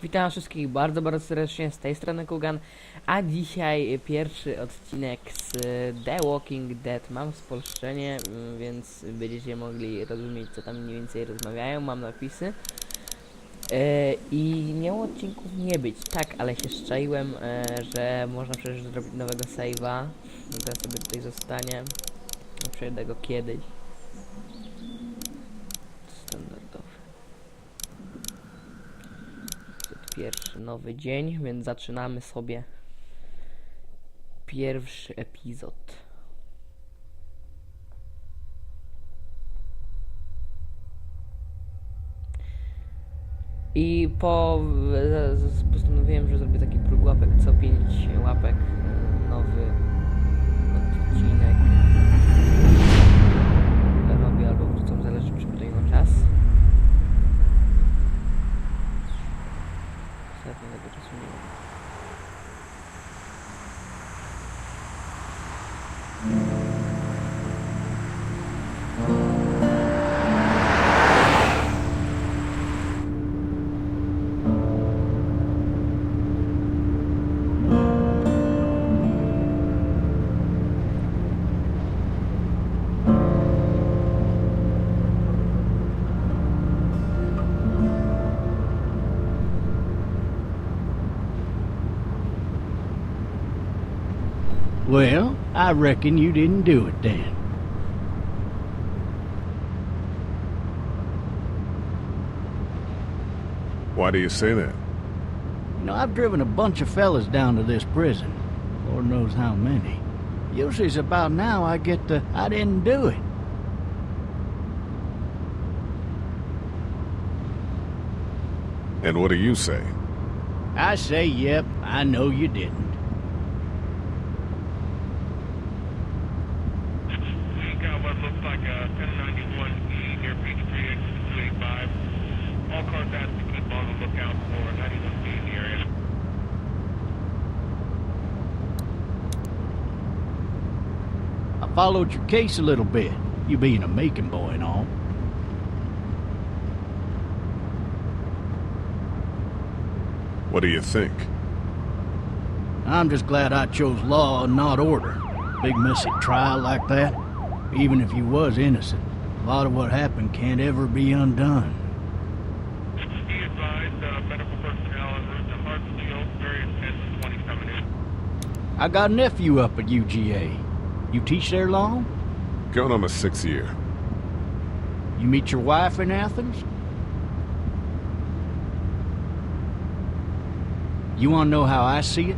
Witam wszystkich bardzo, bardzo serdecznie, z tej strony KUGAN, a dzisiaj pierwszy odcinek z The Walking Dead. Mam spolszczenie, więc będziecie mogli rozumieć, co tam mniej więcej rozmawiają, mam napisy. I miało odcinków nie być, tak, ale się szczaiłem, że można przecież zrobić nowego save'a. Teraz sobie tutaj zostanie, przejdę go kiedyś. Standardowy. Pierwszy nowy dzień, więc zaczynamy sobie pierwszy epizod. I postanowiłem, że zrobię taki próg łapek, co 5 łapek nowy odcinek robię albo wrzucam, zależy czy tutaj mam czas. Ostatnio tego czasu nie ma. Well, I reckon you didn't do it then. Why do you say that? You know, I've driven a bunch of fellas down to this prison. Lord knows how many. Usually it's about now I get the, I didn't do it. And what do you say? I say, yep, I know you didn't. We got what looks like a 1091E near Peachtree exit 285. All cars asked to keep on the lookout for 91B in the area. I followed your case a little bit, you being a Macon boy and all. What do you think? I'm just glad I chose law and not order. Big messy trial like that, even if you was innocent, a lot of what happened can't ever be undone. Be advised, medical personnel en route to Hartsfield, various 10 20 coming in. I got a nephew up at UGA. You teach there long? Going on my 6th year. You meet your wife in Athens? You want to know how I see it?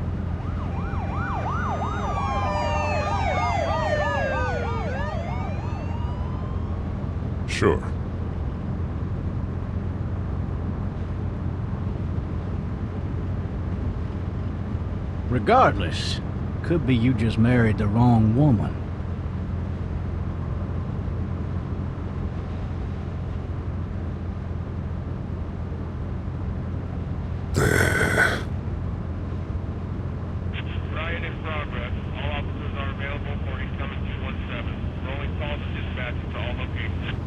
Sure. Regardless, could be you just married the wrong woman. Riot in progress. All officers are available for incoming 217. Rolling calls and dispatches to all locations.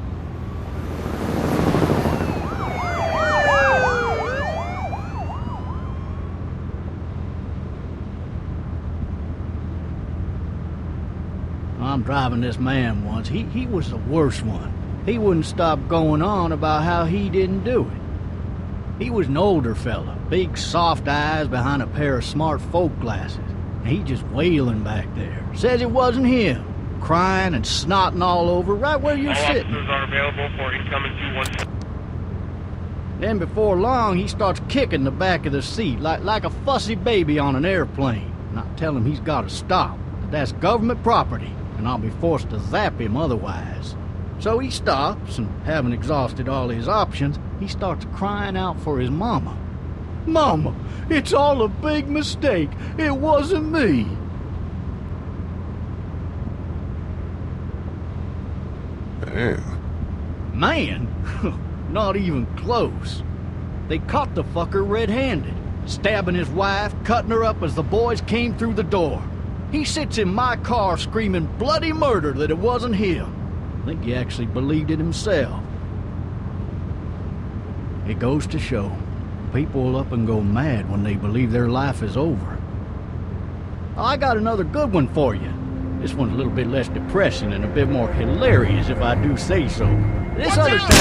I'm driving this man once. He was the worst one. He wouldn't stop going on about how he didn't do it. He was an older fella, big soft eyes behind a pair of smart folk glasses. And he just wailing back there. Says it wasn't him. Crying and snotting all over right where you're All sitting. officers are available for incoming 217. Then before long, he starts kicking the back of the seat like a fussy baby on an airplane. And I tell him he's got to stop, that that's government property, and I'll be forced to zap him otherwise. So he stops, and having exhausted all his options, he starts crying out for his mama. Mama, it's all a big mistake. It wasn't me. Damn. Man, not even close. They caught the fucker red-handed, stabbing his wife, cutting her up as the boys came through the door. He sits in my car screaming bloody murder that it wasn't him. I think he actually believed it himself. It goes to show, people will up and go mad when they believe their life is over. I got another good one for you. This one's a little bit less depressing and a bit more hilarious, if I do say so. This other town...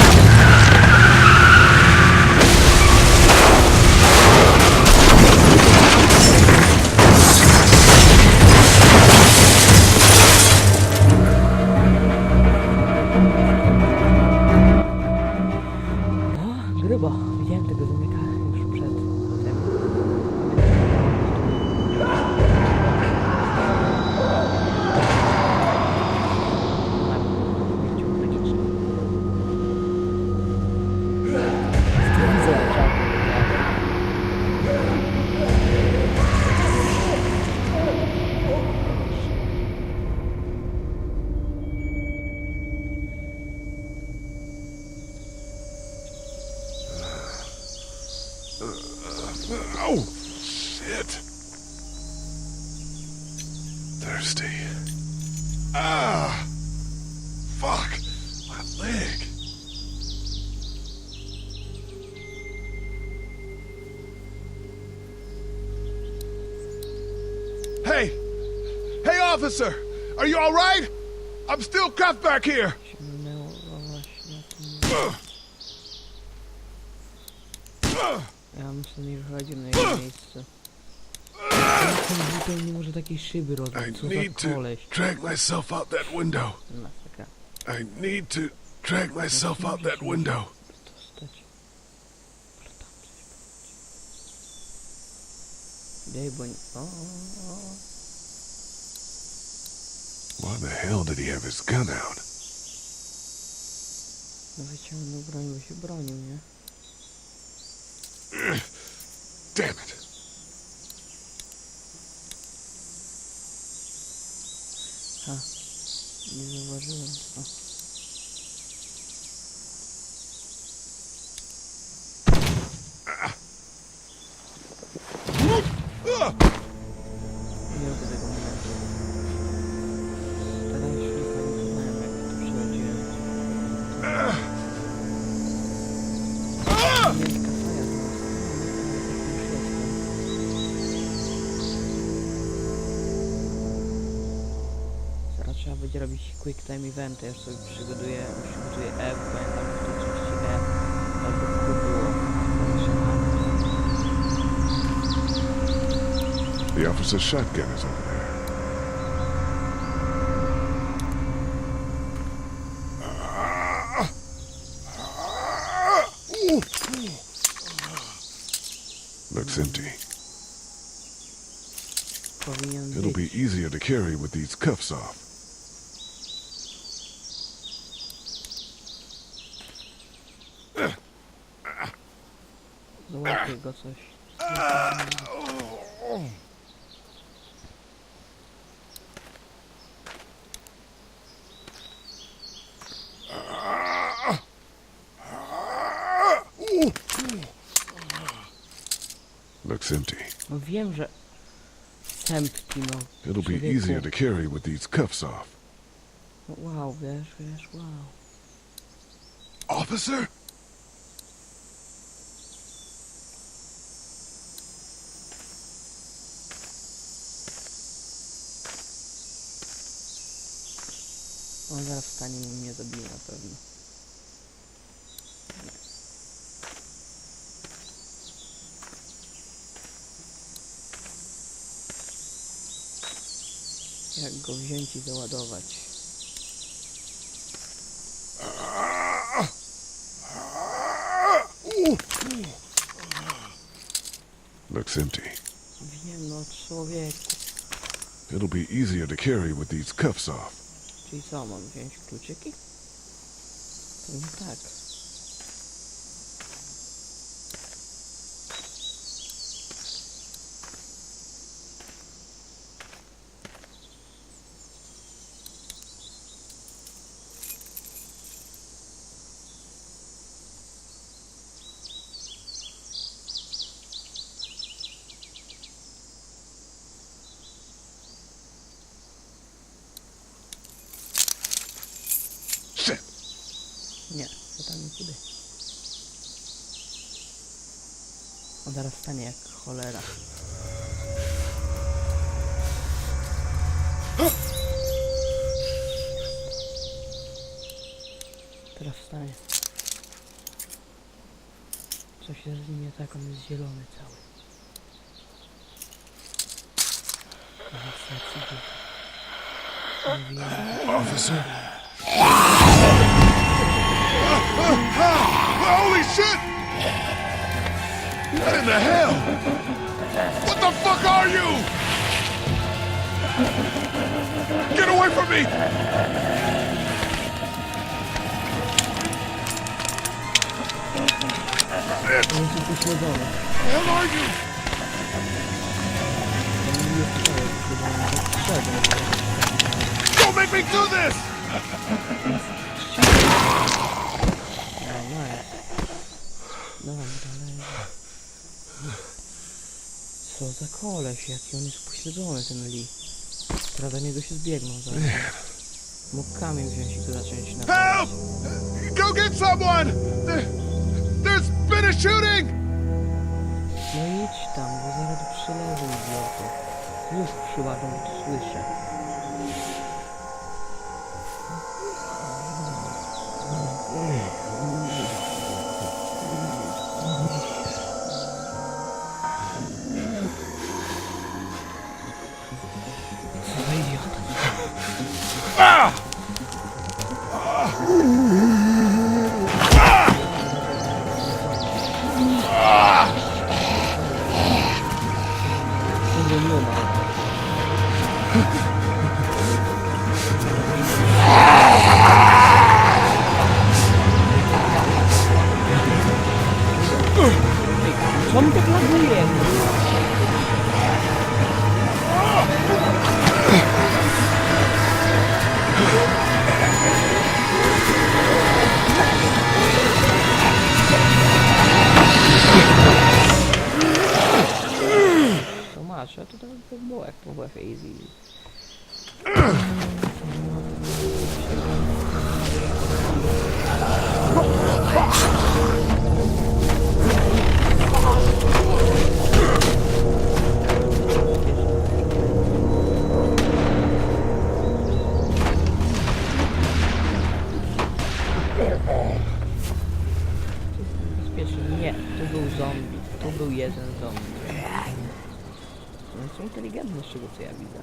O, grubo. Widziałem tego zamyka już przed tym. Oh, shit. Thirsty. Ah! Fuck! My leg. Hey! Hey, officer! Are you alright? I'm still cuffed back here! Ciemnęło właśnie na tym. Ja bym sobie nie wychodził na jego miejsce. Ten zupełnie nie może takiej szyby I robić, co need za to koleś. drag myself out that window. Masakra. I need to drag myself out that window. Dostać. Daj, bo nie... O. Why the hell did he have his gun out? No wyciągnął broń, bo się bronił, nie? Damn it. Ha. Nie zauważyłem. O. Nie lubię tego momentu. Starałem się nie pamiętałem, jak to przechodziłem. Wielka faja to jest. Zaraz trzeba będzie robić quick time eventy. Ja już sobie przygotuję F, pamiętam w tej części E albo Q było. The officer's shotgun is over there. Looks empty. Powinien It'll be być. easier to carry with these cuffs off. Załapie go coś. Looks empty. No wiem, że... Empty, no. It'll be Człowieku. easier to carry with these cuffs off. No, wow, wiesz, wow. Officer? On zaraz wstanie i mnie zabije na pewno. Jak go wziąć i załadować? Looks empty. Wiem, no człowieku. It'll be easier to carry with these cuffs off. Czyli co, mam wziąć kluczyki? Pewnie tak. Shit! Nie, to tam nikudy. On zaraz stanie jak cholera. Teraz wstanie. Coś jest z nim nie tak, on jest zielony cały. Officer? Holy shit! What in the hell? What the fuck are you? Get away from me! Where are you? Don't make me do this! Co za koleś, jaki on jest pośledzony, ten Lee. Teraz do niego się zbiegną zaraz. Mógł kamień wziąć i go zacząć na. Help! Go get someone! There's been a shooting! No idź tam, bo zaraz tu przyleżą idioty. Już przyłażą, bo to słyszę. Co za idiota? Ah! Co mi tak laguje? To masz, a to tak by było jak po Easy. Bezpiecznie. Nie, tu był zombie. Tu był jeden zombie. One są inteligentne z czego co ja widzę.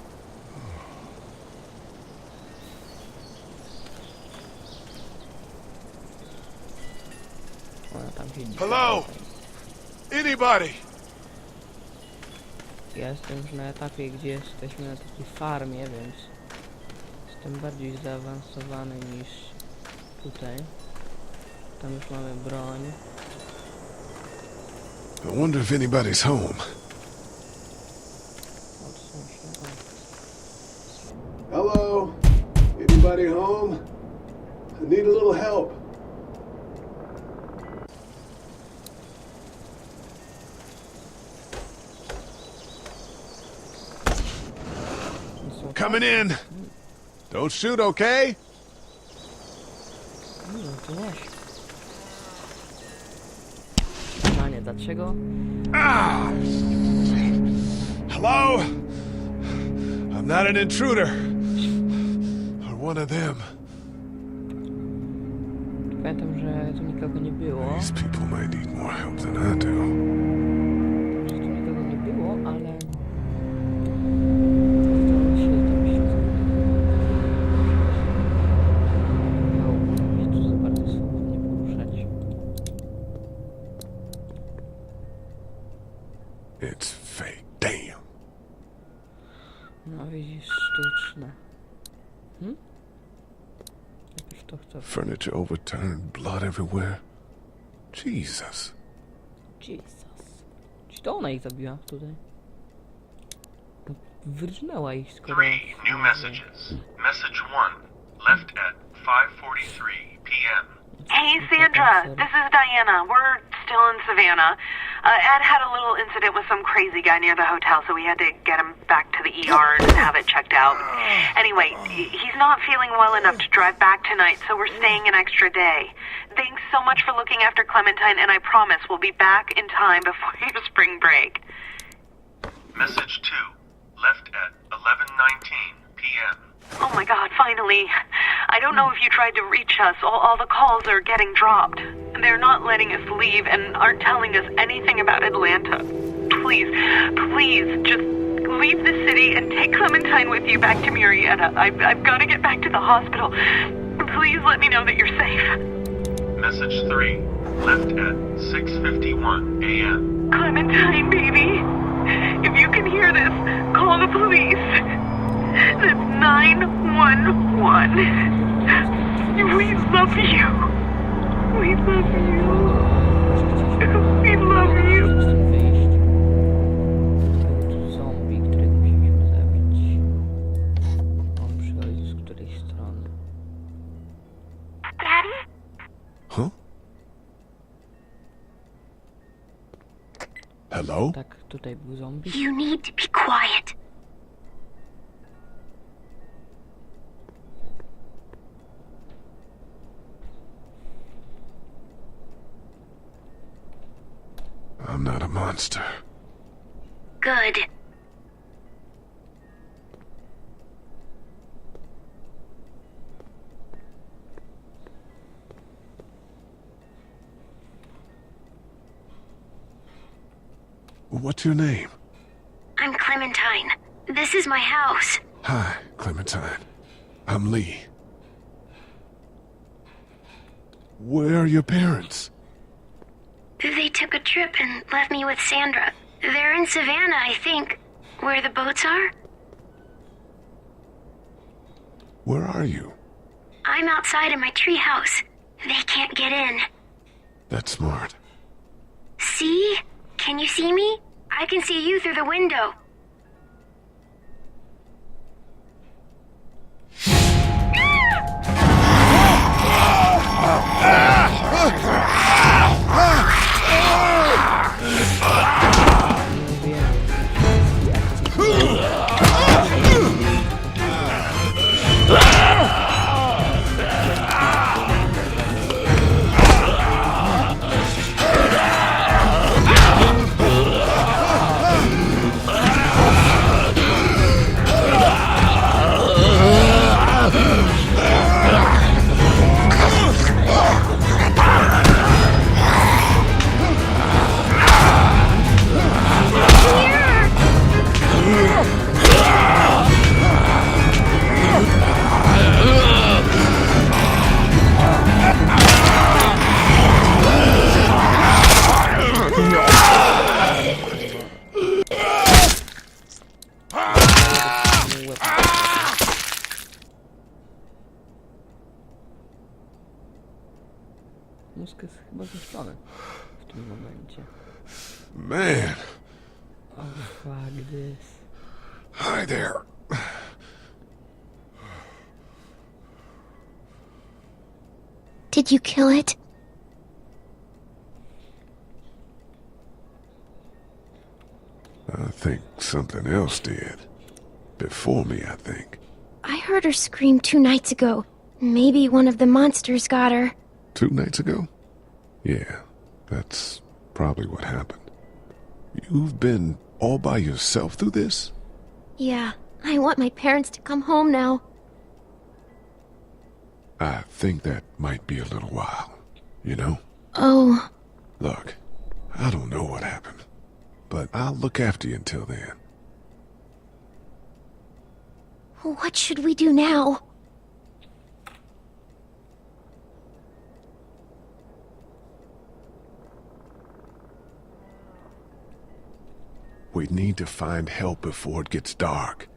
Ona tam siedzi. Hello? Anybody? Ja jestem już na etapie, gdzie jesteśmy na takiej farmie, więc jestem bardziej zaawansowany niż tutaj. Tam już mamy broń. I wonder if anybody's home. Odsuń się. Hello? Anybody home? I need a little help. Coming in. Don't shoot, okay? No to właśnie. Pytanie, dlaczego? Ah! Hello? I'm not an intruder. Or one of them. Pamiętam, że tu nikogo nie było. These people might need more help than I do. Że tu nikogo nie było, ale... Się tu za bardzo swobodnie poruszać. It's fake. Damn. No widzisz, sztuczne. Jakoś to chcę. Furniture overturned, blood everywhere. Jesus. Jesus. Czy to ona ich zabiła tutaj? No, wyrżnęła ich skoro... 3 new messages. Message 1, left at 5:43 p.m. Hey, Sandra, this is Diana. We're still in Savannah. Ed had a little incident with some crazy guy near the hotel, so we had to get him back to the ER and have it checked out. Anyway, he's not feeling well enough to drive back tonight, so we're staying an extra day. Thanks so much for looking after Clementine, and I promise we'll be back in time before your spring spring break. Message 2, left at 11:19 p.m. Oh my god, finally. I don't know if you tried to reach us. All the calls are getting dropped. They're not letting us leave and aren't telling us anything about Atlanta. Please, just leave the city and take Clementine with you back to Murrieta. I've got to get back to the hospital. Please let me know that you're safe. Message 3, left at 6:51 a.m. Clementine, baby. If you can hear this, call the police. That's 911. We love you. We love you. We love you. Wyjść. Był tu zombie, którego musieliśmy zabić. On przychodzi z której strony. Daddy? Huh? Hello? Tak, tutaj był zombie. You need to be quiet. I'm not a monster. Good. What's your name? I'm Clementine. This is my house. Hi, Clementine. I'm Lee. Where are your parents? They took a trip and left me with Sandra. They're in Savannah, I think. Where the boats are? Where are you? I'm outside in my treehouse. They can't get in. That's smart. See? Can you see me? I can see you through the window. Mózg jest chyba zniszczony w tym momencie. Man, Oh fuck this. hi there. Did you kill it? I think something else did. Before me, I think. I heard her scream 2 nights ago. Maybe one of the monsters got her. 2 nights ago? Yeah, that's probably what happened. You've been all by yourself through this? Yeah, I want my parents to come home now. I think that might be a little while, you know? Oh, Look, I don't know what happened, but I'll look after you until then. what should we do now? We need to find help before it gets dark.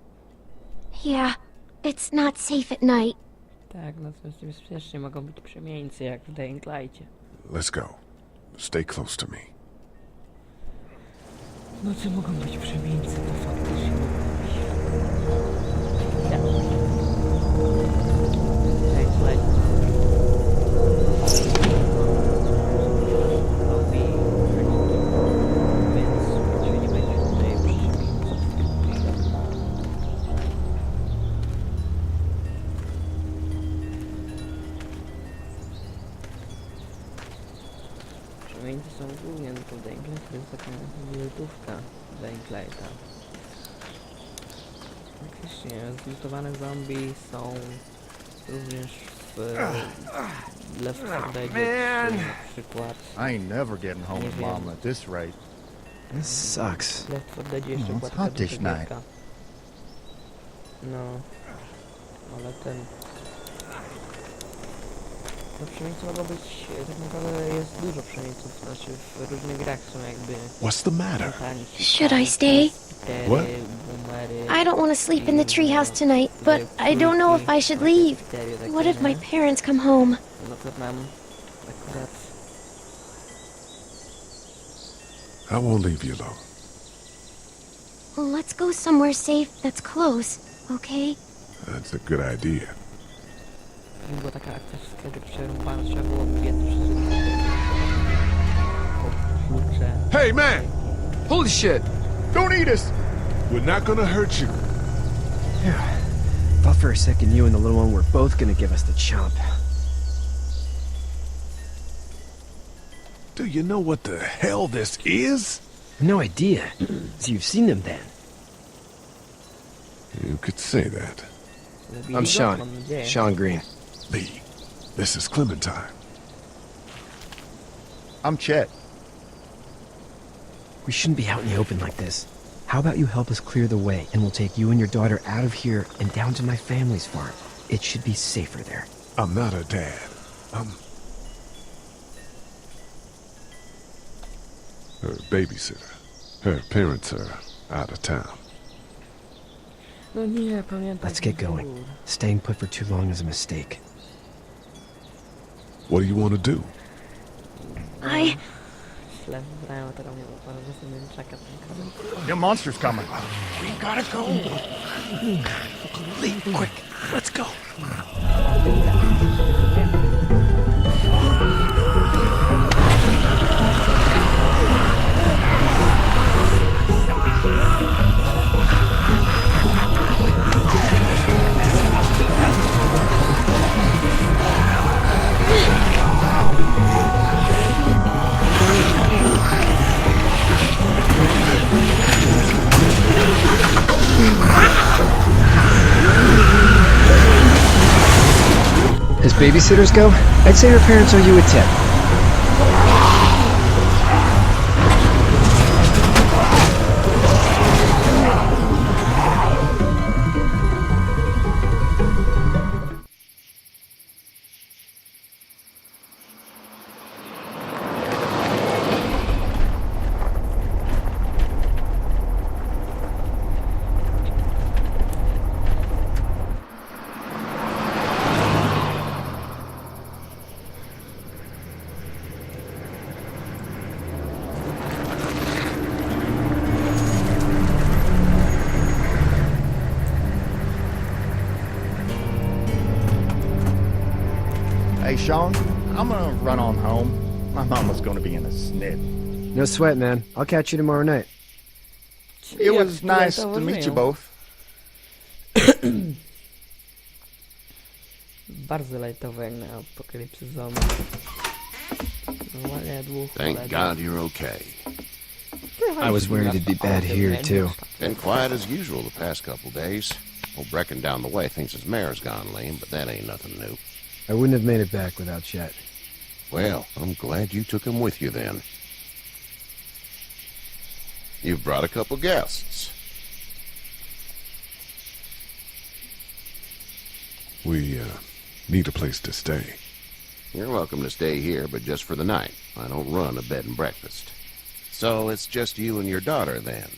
Yeah, it's not safe at night. Tak, no to jest niebezpiecznie, mogą być przemieńcy jak w Dying Light'cie. Let's go. Stay close to me. No co mogą być przemieńcy, to faktycznie mogą być. Ja. Dying Light. Więc się nie będzie tutaj przemieńców. Przemieńcy są głównie tylko w Dying Light, to jest taka gotówka za Inklejta. Faktycznie, zlutowane zombie są również w Left 4 Dead 3 na przykład. I ain't never getting home Nie with wiem. Mama at this rate. This sucks. Left 4 Dead jeszcze No, była it's taka hot duża this night. gierka. No, ale ten... No przemieńców mogło być, tak naprawdę jest dużo przemieńców, znaczy w różnych grach są jakby... What's the matter? Should I stay? What? I don't want to sleep in the treehouse tonight, but I don't know if I should leave. What if my parents come home? No to nam akurat... I won't leave you alone. Let's go somewhere safe that's close, okay? That's a good idea. Była taka akcja w sklepie przerąbana, trzeba było biec przez klucze. Hey, man! Holy shit! Don't eat us! We're not gonna hurt you. Thought for a second you and the little one were both gonna give us the chomp. Do you know what the hell this is? No idea. So you've seen them then? You could say that. Zabili I'm go, Sean. mam nadzieję. Sean Green. Lee, this is Clementine. I'm Chet. We shouldn't be out in the open like this. How about you help us clear the way, and we'll take you and your daughter out of here and down to my family's farm. It should be safer there. I'm not her dad. I'm her babysitter. Her parents are out of town. No nie, pamiętam. Let's get going. Staying put for too long is a mistake. What do you want to do? Źle wybrałem, a teraz mnie bardzo nie czeka ten kawałek. Them monsters coming. We gotta go. Lee, quick, let's go. As babysitters go, I'd say her parents owe you a tip. Hey, Sean, I'm gonna run on home. My mama's gonna be in a snit. No sweat, man. I'll catch you tomorrow night. It was nice to meet you both. Bardzo lajtowe jak na apokalipsy zombie. Normalnie dwóch Thank kolegów. God you're okay. I was worried it'd be bad here, too. Been quiet as usual the past couple days. Old Brecken down the way thinks his mare's gone lame, but that ain't nothing new. I wouldn't have made it back without Chet. Well, I'm glad you took him with you then. You've brought a couple guests. We, need a place to stay. You're welcome to stay here, but just for the night. I don't run a bed and breakfast. So it's just you and your daughter then.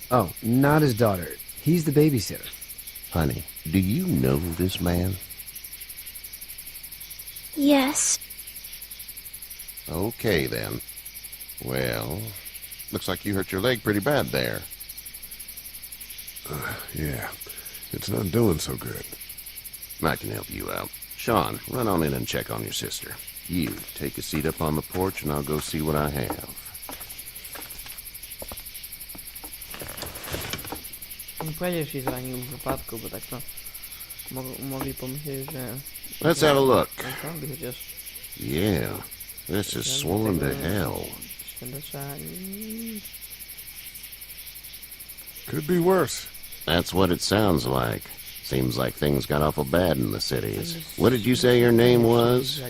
Oh, not his daughter. He's the babysitter. Honey, do you know this man? Yes. Okay, then. Well, looks like you hurt your leg pretty bad there. Yeah, it's not doing so good. I can help you out. Sean, run on in and check on your sister. You, take a seat up on the porch and I'll go see what I have. Nie powiedział, że się zranił w wypadku, bo tak to mogli pomyśleć, że... Let's have a look. Zombie, chociaż... Yeah, this is swollen to hell. Świętosza... Could be worse. That's what it sounds like. Seems like things got awful bad in the cities. What did you say your name was?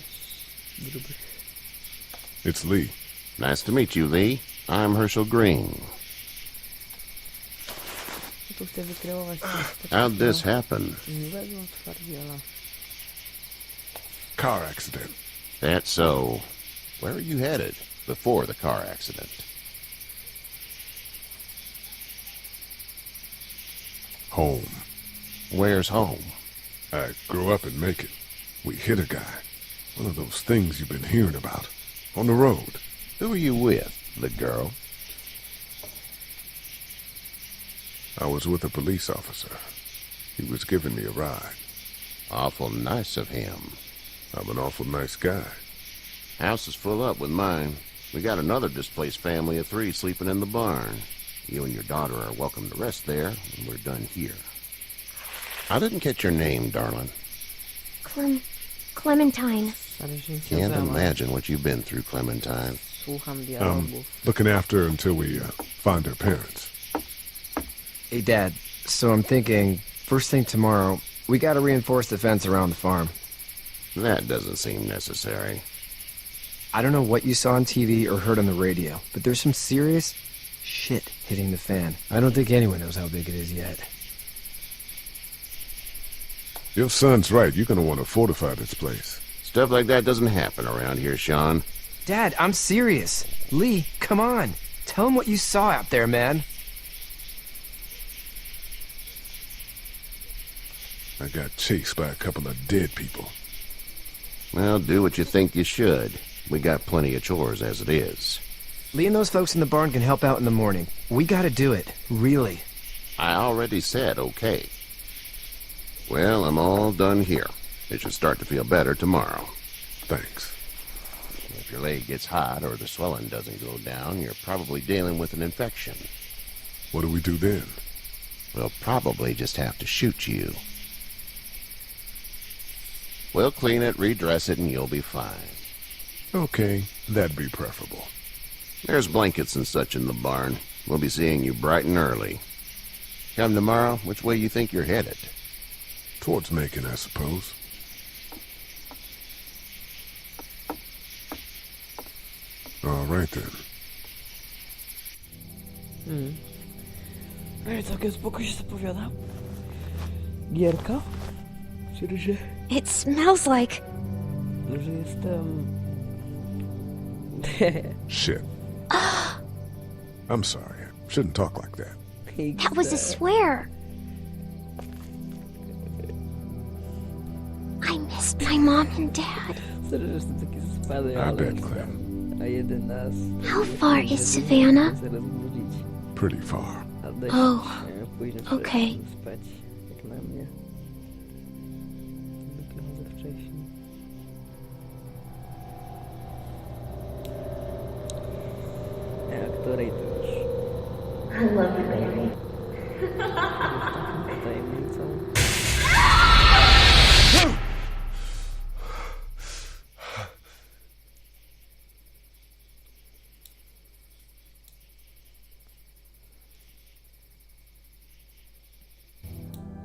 It's Lee. Nice to meet you, Lee. I'm Herschel Green. How'd this happen? Car accident. That's so. Where are you headed before the car accident? Home. Where's home? I grew up in Macon. We hit a guy. One of those things you've been hearing about. On the road. Who are you with? The girl? I was with a police officer. He was giving me a ride. Awful nice of him. I'm an awful nice guy. House is full up with mine. We got another displaced family of 3 sleeping in the barn. You and your daughter are welcome to rest there when we're done here. I didn't catch your name, darling. Clementine. Can't imagine what you've been through, Clementine. Looking after her until we find her parents. Hey, Dad. So I'm thinking, first thing tomorrow, we gotta reinforce the fence around the farm. That doesn't seem necessary. I don't know what you saw on TV or heard on the radio, but there's some serious shit hitting the fan. I don't think anyone knows how big it is yet. Your son's right. You're gonna want to fortify this place. Stuff like that doesn't happen around here, Sean. Dad, I'm serious. Lee, come on. Tell him what you saw out there, man. I got chased by a couple of dead people. Well, do what you think you should. We got plenty of chores as it is. Lee and those folks in the barn can help out in the morning. We gotta do it. Really. I already said okay. Well, I'm all done here. It should start to feel better tomorrow. Thanks. If your leg gets hot or the swelling doesn't go down, you're probably dealing with an infection. What do we do then? We'll probably just have to shoot you. We'll clean it, redress it, and you'll be fine. Okay, that'd be preferable. There's blankets and such in the barn. We'll be seeing you bright and early. Come tomorrow, which way you think you're headed? Towards Macon, I suppose. All right then. Ej, całkiem spoko się zapowiada. Gierka? Czyli, że It smells like... jestem... Shit. I'm sorry. I shouldn't talk like that. That was a swear. I missed my mom and dad. Serio, że jestem taki zaspany, I ale... bet, Clem. A jeden raz... How far is Savannah? Zaraz budzić. Pretty far. A dość późno okay. spać, jak na mnie. Zwykle chodzę wcześniej. A której to już? I love you, baby. Tajemnicą.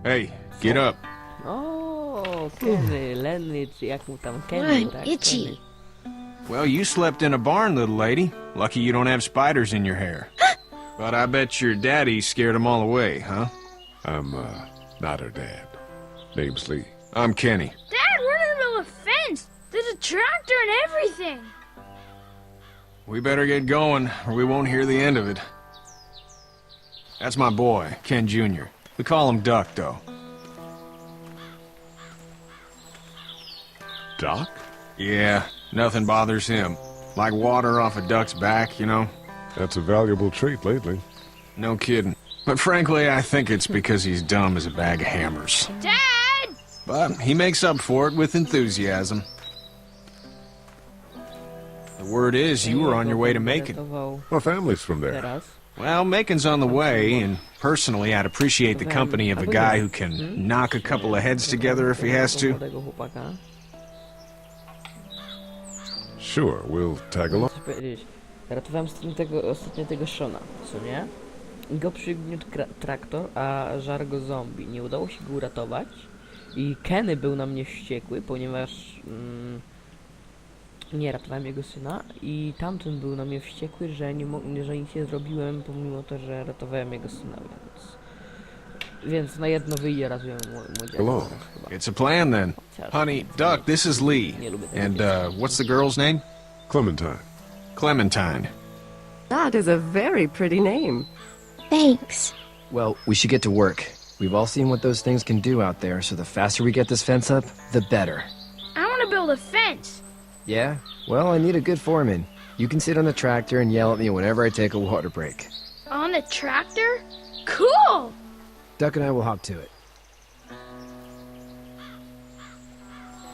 Hey, get up. O, Kenny, Lenny, czy jak mu tam Kenny, I'm tak? itchy. Kenny. Well, you slept in a barn, little lady. Lucky you don't have spiders in your hair. But I bet your daddy scared them all away, huh? I'm, not her dad. Name's Lee. I'm Kenny. Dad, we're in the middle of a fence. There's a tractor and everything. We better get going, or we won't hear the end of it. That's my boy, Ken Jr. We call him Duck, though. Doc? Yeah, nothing bothers him. Like water off a duck's back, you know? That's a valuable trait lately. No kidding. But frankly, I think it's because he's dumb as a bag of hammers. Dad! But he makes up for it with enthusiasm. The word is you were on your way to Macon. My family's from there. Teraz. Well, Macon's on the way, and personally, I'd appreciate the company of a guy who can knock a couple of heads together if he has to. Młodego chłopaka. Sure, we'll tag along. Co powiedzieć? Ratowałem ostatnio tego Shona, co nie? go przygniótł traktor, a żar go zombie. Nie udało się go uratować i Kenny był na mnie wściekły, ponieważ nie ratowałem jego syna i tamten był na mnie wściekły, że że nic nie zrobiłem, pomimo to, że ratowałem jego syna, więc na jedno wyjdzie razuję młodzież. Hello. It's a plan then. Honey, Duck, this is Lee. And, what's the girl's name? Clementine. Clementine. That is a very pretty name. Thanks. Well, we should get to work. We've all seen what those things can do out there, so the faster we get this fence up, the better. I want to build a fence. Yeah? Well, I need a good foreman. You can sit on the tractor and yell at me whenever I take a water break. On the tractor? Cool! Duck and I will hop to it.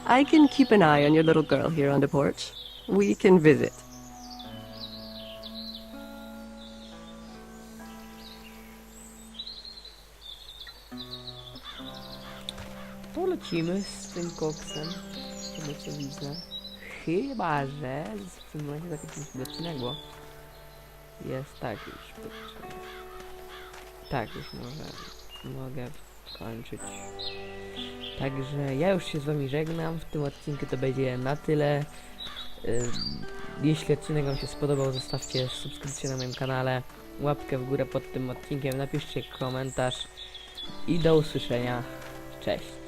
I can keep an eye on your little girl here on the porch. We can visit. To lecimy z tym koksem, tego co widzę. Chyba, że w tym momencie zakończymy odcinek, bo jest tak już. Tak, już mogę kończyć. Także ja już się z wami żegnam. W tym odcinku to będzie na tyle. Jeśli odcinek wam się spodobał, zostawcie subskrypcję na moim kanale, łapkę w górę pod tym odcinkiem, napiszcie komentarz i do usłyszenia. Cześć.